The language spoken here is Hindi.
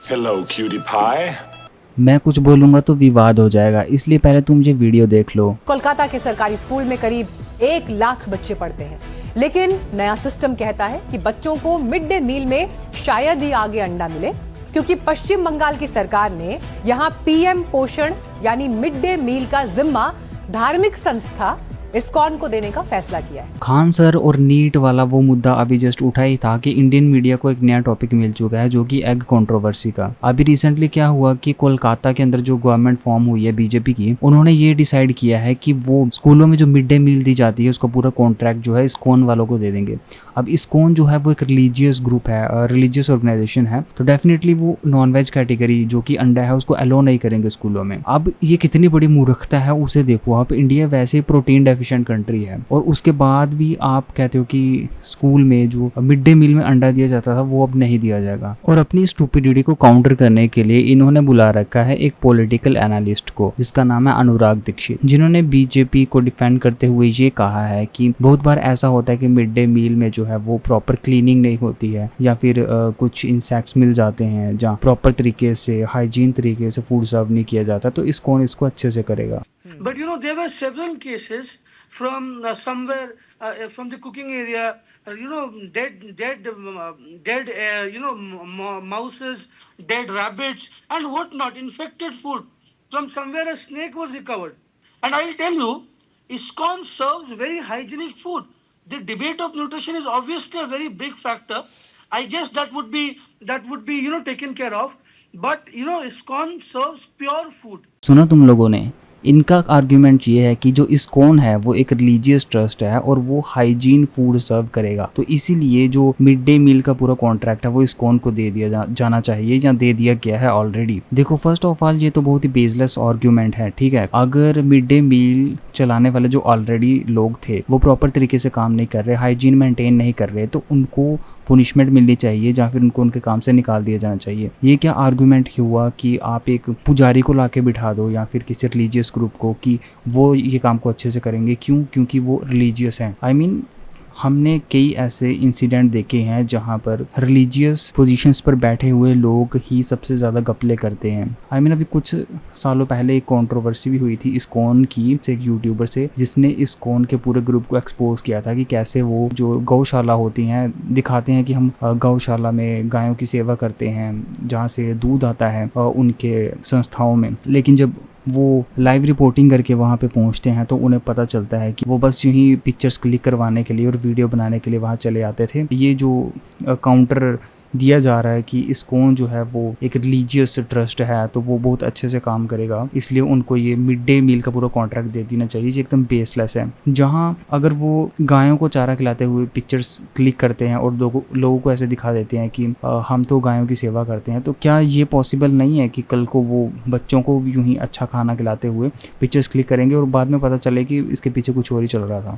Hello cutie pie. मैं कुछ बोलूंगा तो विवाद हो जाएगा, इसलिए पहले तुम ये वीडियो देख लो। कोलकाता के सरकारी स्कूल में करीब 1 लाख बच्चे पढ़ते हैं, लेकिन नया सिस्टम कहता है कि बच्चों को मिड डे मील में शायद ही आगे अंडा मिले, क्योंकि पश्चिम बंगाल की सरकार ने यहां पीएम पोषण यानी मिड डे मील का जिम्मा धार्मिक संस्था इस्कॉन को देने का फैसला किया है। खान सर और नीट वाला वो मुद्दा अभी जस्ट उठा ही था कि इंडियन मीडिया को एक नया टॉपिक मिल चुका है, जो कि एग कंट्रोवर्सी का। अभी रिसेंटली क्या हुआ कि कोलकाता के अंदर जो गवर्नमेंट फॉर्म हुई है बीजेपी की, उन्होंने ये डिसाइड किया है कि वो स्कूलों में जो मिड डे मील दी जाती है उसका पूरा कॉन्ट्रैक्ट जो है इस्कॉन वालों को दे देंगे। अब इस्कॉन जो है वो एक रिलीजियस ग्रुप है, रिलीजियस ऑर्गेनाइजेशन है, तो डेफिनेटली वो नॉनवेज कैटेगरी जो कि अंडा है उसको अलो नहीं करेंगे स्कूलों में। अब ये कितनी बड़ी मूर्खता है उसे देखो आप। इंडिया वैसे प्रोटीन डेफिशिएंट कंट्री है और उसके बाद भी आप कहते हो कि स्कूल में जो मिड डे मील में अंडा दिया जाता था वो अब नहीं दिया जाएगा। और अपनी स्टूपिडिटी को काउंटर करने के लिए इन्होंने बुला रखा है एक पॉलिटिकल एनालिस्ट को, जिसका नाम है अनुराग दीक्षित, जिन्होंने बीजेपी को डिफेंड करते हुए ये कहा है कि बहुत बार ऐसा होता है कि मिड डे मील में जो है वो प्रॉपर क्लीनिंग नहीं होती है, या फिर कुछ इंसेक्ट्स मिल जाते हैं जहाँ प्रॉपर तरीके से हाइजीन तरीके से फूड सर्व नहीं किया जाता, तो इस्कॉन इसको अच्छे से करेगा। But you know, there were several cases from somewhere from the cooking area. Dead, mouses, dead rabbits, and whatnot, infected food. From somewhere, a snake was recovered. And I'll tell you, ISKCON serves very hygienic food. The debate of nutrition is obviously a very big factor. I guess that would be taken care of. But ISKCON serves pure food. सुना तुम लोगों ने, इनका आर्ग्यूमेंट ये है कि जो इस्कॉन है वो एक रिलीजियस ट्रस्ट है और वो हाइजीन फूड सर्व करेगा, तो इसीलिए जो मिड डे मील का पूरा कॉन्ट्रैक्ट है वो इस्कॉन को दे दिया जाना चाहिए, या दे दिया गया है ऑलरेडी। देखो, फर्स्ट ऑफ ऑल ये तो बहुत ही बेसलेस आर्ग्यूमेंट है, ठीक है। अगर मिड डे मील चलाने वाले जो ऑलरेडी लोग थे वो प्रॉपर तरीके से काम नहीं कर रहे, हाइजीन मेंटेन नहीं कर रहे, तो उनको पुनिशमेंट मिलनी चाहिए या फिर उनको उनके काम से निकाल दिया जाना चाहिए। ये क्या आर्गुमेंट हुआ कि आप एक पुजारी को लाके बिठा दो या फिर किसी रिलीजियस ग्रुप को कि वो ये काम को अच्छे से करेंगे? क्यों? क्योंकि वो रिलीजियस हैं। आई मीन, हमने कई ऐसे इंसिडेंट देखे हैं जहाँ पर रिलीजियस पोजीशंस पर बैठे हुए लोग ही सबसे ज़्यादा गपले करते हैं। आई मीन, अभी कुछ सालों पहले एक कंट्रोवर्सी भी हुई थी इस्कॉन की, से एक यूट्यूबर से, जिसने इस्कॉन के पूरे ग्रुप को एक्सपोज किया था कि कैसे वो जो गौशाला होती हैं दिखाते हैं कि हम गौशाला में गायों की सेवा करते हैं जहाँ से दूध आता है उनके संस्थाओं में, लेकिन जब वो लाइव रिपोर्टिंग करके वहाँ पे पहुँचते हैं तो उन्हें पता चलता है कि वो बस यूं ही पिक्चर्स क्लिक करवाने के लिए और वीडियो बनाने के लिए वहाँ चले आते थे। ये जो काउंटर दिया जा रहा है कि इस्कॉन जो है वो एक रिलीजियस ट्रस्ट है तो वो बहुत अच्छे से काम करेगा, इसलिए उनको ये मिड डे मील का पूरा कॉन्ट्रैक्ट दे देना चाहिए, ये एकदम बेसलेस है। जहाँ अगर वो गायों को चारा खिलाते हुए पिक्चर्स क्लिक करते हैं और लोगों को ऐसे दिखा देते हैं कि हम तो गायों की सेवा करते हैं, तो क्या ये पॉसिबल नहीं है कि कल को वो बच्चों को यूं ही अच्छा खाना खिलाते हुए पिक्चर्स क्लिक करेंगे और बाद में पता चले कि इसके पीछे कुछ और ही चल रहा था?